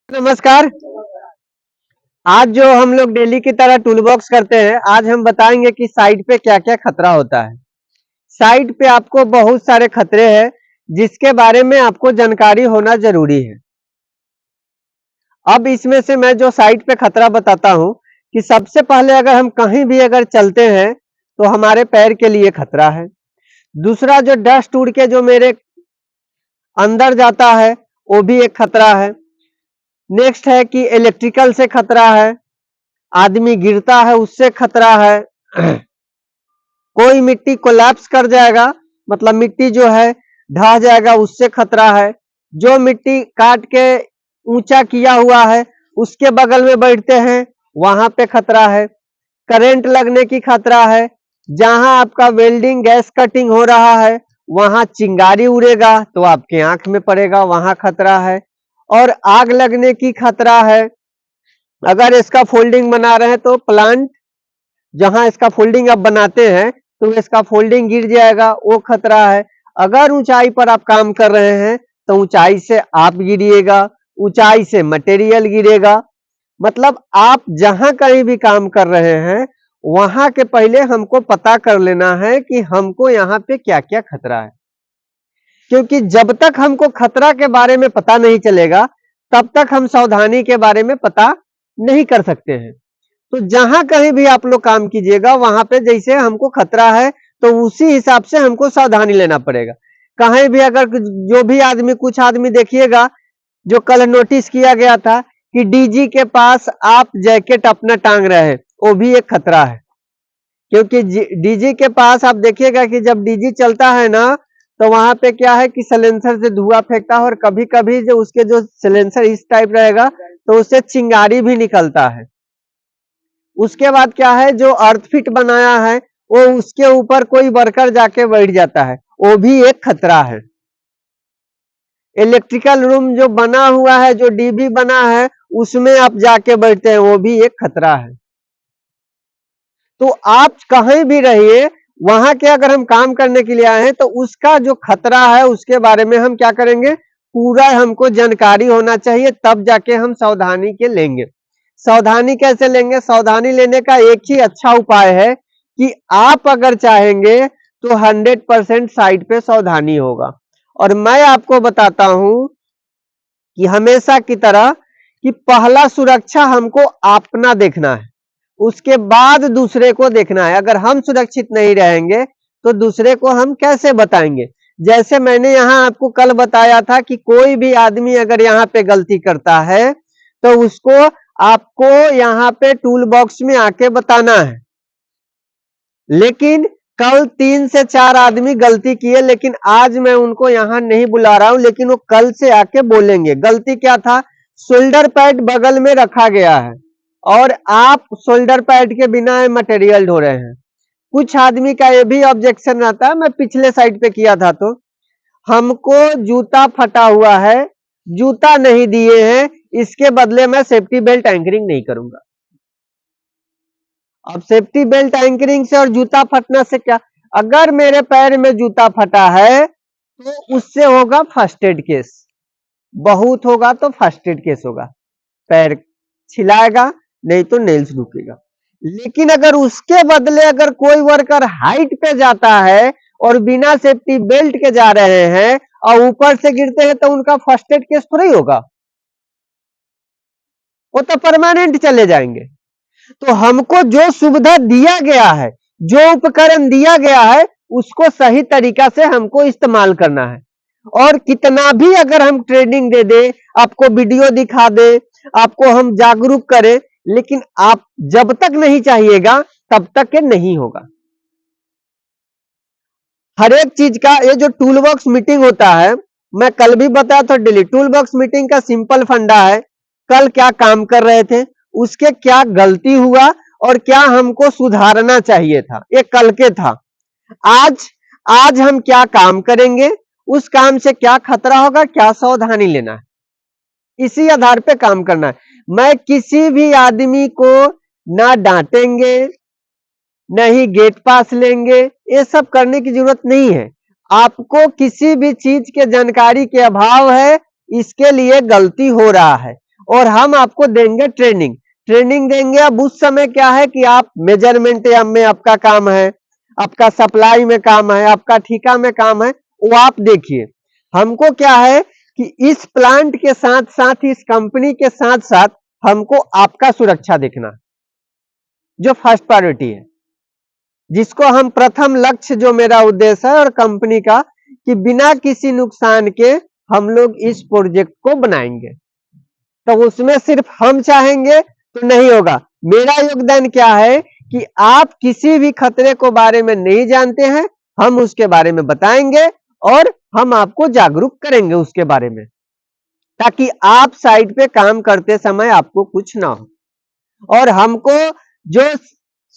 नमस्कार। आज जो हम लोग डेली की तरह टूल बॉक्स करते हैं, आज हम बताएंगे कि साइट पे क्या क्या खतरा होता है। साइट पे आपको बहुत सारे खतरे हैं जिसके बारे में आपको जानकारी होना जरूरी है। अब इसमें से मैं जो साइट पे खतरा बताता हूं कि सबसे पहले अगर हम कहीं भी अगर चलते हैं तो हमारे पैर के लिए खतरा है। दूसरा, जो डस्ट उड़ के जो मेरे अंदर जाता है वो भी एक खतरा है। नेक्स्ट है कि इलेक्ट्रिकल से खतरा है, आदमी गिरता है उससे खतरा है। कोई मिट्टी कोलैप्स कर जाएगा, मतलब मिट्टी जो है ढह जाएगा, उससे खतरा है। जो मिट्टी काट के ऊंचा किया हुआ है उसके बगल में बैठते हैं वहां पे खतरा है। करंट लगने की खतरा है। जहां आपका वेल्डिंग गैस कटिंग हो रहा है वहां चिंगारी उड़ेगा तो आपके आंख में पड़ेगा, वहां खतरा है। और आग लगने की खतरा है। अगर इसका फोल्डिंग बना रहे हैं तो प्लांट जहां इसका फोल्डिंग आप बनाते हैं तो इसका फोल्डिंग गिर जाएगा, वो खतरा है। अगर ऊंचाई पर आप काम कर रहे हैं तो ऊंचाई से आप गिरिएगा, ऊंचाई से मटेरियल गिरेगा। मतलब आप जहां कहीं भी काम कर रहे हैं वहां के पहले हमको पता कर लेना है कि हमको यहाँ पे क्या क्या खतरा है, क्योंकि जब तक हमको खतरा के बारे में पता नहीं चलेगा तब तक हम सावधानी के बारे में पता नहीं कर सकते हैं। तो जहां कहीं भी आप लोग काम कीजिएगा वहां पे जैसे हमको खतरा है तो उसी हिसाब से हमको सावधानी लेना पड़ेगा। कहीं भी अगर जो भी आदमी, कुछ आदमी देखिएगा जो कल नोटिस किया गया था कि डीजी के पास आप जैकेट अपना टांग रहे हैं, वो भी एक खतरा है। क्योंकि डीजी के पास आप देखिएगा कि जब डीजी चलता है ना तो वहां पे क्या है कि सिलेंसर से धुआं फेंकता है, और कभी कभी जो उसके जो सिलेंसर इस टाइप रहेगा तो उससे चिंगारी भी निकलता है। उसके बाद क्या है, जो अर्थ फिट बनाया है वो उसके ऊपर कोई वर्कर जाके बैठ जाता है, वो भी एक खतरा है। इलेक्ट्रिकल रूम जो बना हुआ है, जो डीबी बना है उसमें आप जाके बैठते हैं, वो भी एक खतरा है। तो आप कहीं भी रहिए, वहां के अगर हम काम करने के लिए आए हैं तो उसका जो खतरा है उसके बारे में हम क्या करेंगे, पूरा हमको जानकारी होना चाहिए, तब जाके हम सावधानी के लेंगे। सावधानी कैसे लेंगे? सावधानी लेने का एक ही अच्छा उपाय है कि आप अगर चाहेंगे तो 100% साइट पे सावधानी होगा। और मैं आपको बताता हूं कि हमेशा की तरह कि पहला सुरक्षा हमको अपना देखना है, उसके बाद दूसरे को देखना है। अगर हम सुरक्षित नहीं रहेंगे तो दूसरे को हम कैसे बताएंगे? जैसे मैंने यहां आपको कल बताया था कि कोई भी आदमी अगर यहां पे गलती करता है तो उसको आपको यहां पे टूल बॉक्स में आके बताना है। लेकिन कल 3 से 4 आदमी गलती किए, लेकिन आज मैं उनको यहां नहीं बुला रहा हूं, लेकिन वो कल से आके बोलेंगे। गलती क्या था? शोल्डर पैड बगल में रखा गया है और आप शोल्डर पैड के बिना मटेरियल ढो रहे हैं। कुछ आदमी का ये भी ऑब्जेक्शन रहता है, मैं पिछले साइड पे किया था, तो हमको जूता फटा हुआ है, जूता नहीं दिए हैं, इसके बदले मैं सेफ्टी बेल्ट एंकरिंग नहीं करूंगा। अब सेफ्टी बेल्ट एंकरिंग से और जूता फटना से क्या? अगर मेरे पैर में जूता फटा है तो उससे होगा फर्स्ट एड केस, बहुत होगा तो फर्स्ट एड केस होगा, पैर छिलाएगा, नहीं तो नेल्स दुखेगा। लेकिन अगर उसके बदले अगर कोई वर्कर हाइट पे जाता है और बिना सेफ्टी बेल्ट के जा रहे हैं और ऊपर से गिरते हैं तो उनका फर्स्ट एड केस थोड़ा ही होगा, वो तो परमानेंट चले जाएंगे। तो हमको जो सुविधा दिया गया है, जो उपकरण दिया गया है, उसको सही तरीका से हमको इस्तेमाल करना है। और कितना भी अगर हम ट्रेनिंग दे दे, आपको वीडियो दिखा दे, आपको हम जागरूक करें, लेकिन आप जब तक नहीं चाहिएगा तब तक ये नहीं होगा। हर एक चीज का ये जो टूल बॉक्स मीटिंग होता है, मैं कल भी बताया था, डेली टूल बॉक्स मीटिंग का सिंपल फंडा है, कल क्या काम कर रहे थे, उसके क्या गलती हुआ और क्या हमको सुधारना चाहिए था, ये कल के था। आज आज हम क्या काम करेंगे, उस काम से क्या खतरा होगा, क्या सावधानी लेना है, इसी आधार पे काम करना है। मैं किसी भी आदमी को ना डांटेंगे, नहीं गेट पास लेंगे, ये सब करने की जरूरत नहीं है। आपको किसी भी चीज के जानकारी के अभाव है, इसके लिए गलती हो रहा है, और हम आपको देंगे ट्रेनिंग देंगे। अब उस समय क्या है कि आप मेजरमेंट में आपका काम है, आपका सप्लाई में काम है, आपका ठेका में काम है, वो आप देखिए। हमको क्या है कि इस प्लांट के साथ साथ, इस कंपनी के साथ साथ हमको आपका सुरक्षा देखना, जो फर्स्ट प्रायोरिटी है, जिसको हम प्रथम लक्ष्य, जो मेरा उद्देश्य है और कंपनी का, कि बिना किसी नुकसान के हम लोग इस प्रोजेक्ट को बनाएंगे। तो उसमें सिर्फ हम चाहेंगे तो नहीं होगा। मेरा योगदान क्या है कि आप किसी भी खतरे को बारे में नहीं जानते हैं, हम उसके बारे में बताएंगे और हम आपको जागरूक करेंगे उसके बारे में, ताकि आप साइट पे काम करते समय आपको कुछ ना हो। और हमको जो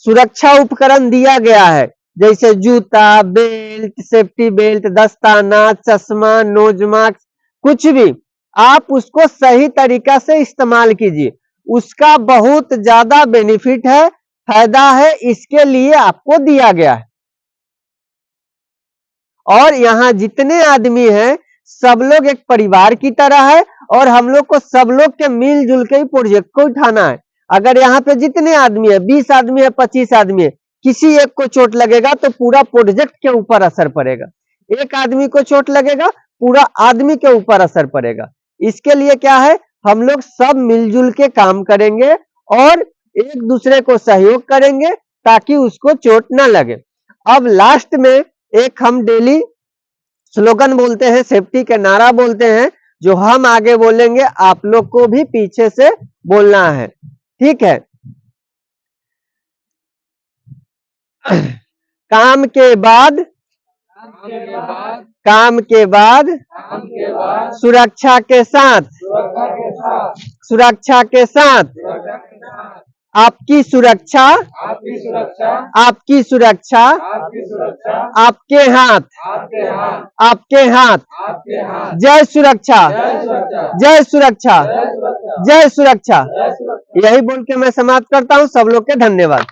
सुरक्षा उपकरण दिया गया है, जैसे जूता, बेल्ट, सेफ्टी बेल्ट, दस्ताना, चश्मा, नोज मास्क, कुछ भी, आप उसको सही तरीका से इस्तेमाल कीजिए। उसका बहुत ज्यादा बेनिफिट है, फायदा है, इसके लिए आपको दिया गया है। और यहाँ जितने आदमी हैं सब लोग एक परिवार की तरह है, और हम लोग को सब लोग के मिलजुल के ही प्रोजेक्ट को उठाना है। अगर यहाँ पे जितने आदमी है, 20 आदमी है, 25 आदमी है, किसी एक को चोट लगेगा तो पूरा प्रोजेक्ट के ऊपर असर पड़ेगा। एक आदमी को चोट लगेगा, पूरा आदमी के ऊपर असर पड़ेगा। इसके लिए क्या है, हम लोग सब मिलजुल के काम करेंगे और एक दूसरे को सहयोग करेंगे ताकि उसको चोट ना लगे। अब लास्ट में एक हम डेली स्लोगन बोलते हैं, सेफ्टी के नारा बोलते हैं, जो हम आगे बोलेंगे, आप लोग को भी पीछे से बोलना है, ठीक है। काम के बाद सुरक्षा के साथ आपकी सुरक्षा आपके हाथ। जय सुरक्षा, जय सुरक्षा, जय सुरक्षा। यही बोल के मैं समाप्त करता हूं। सब लोग के धन्यवाद।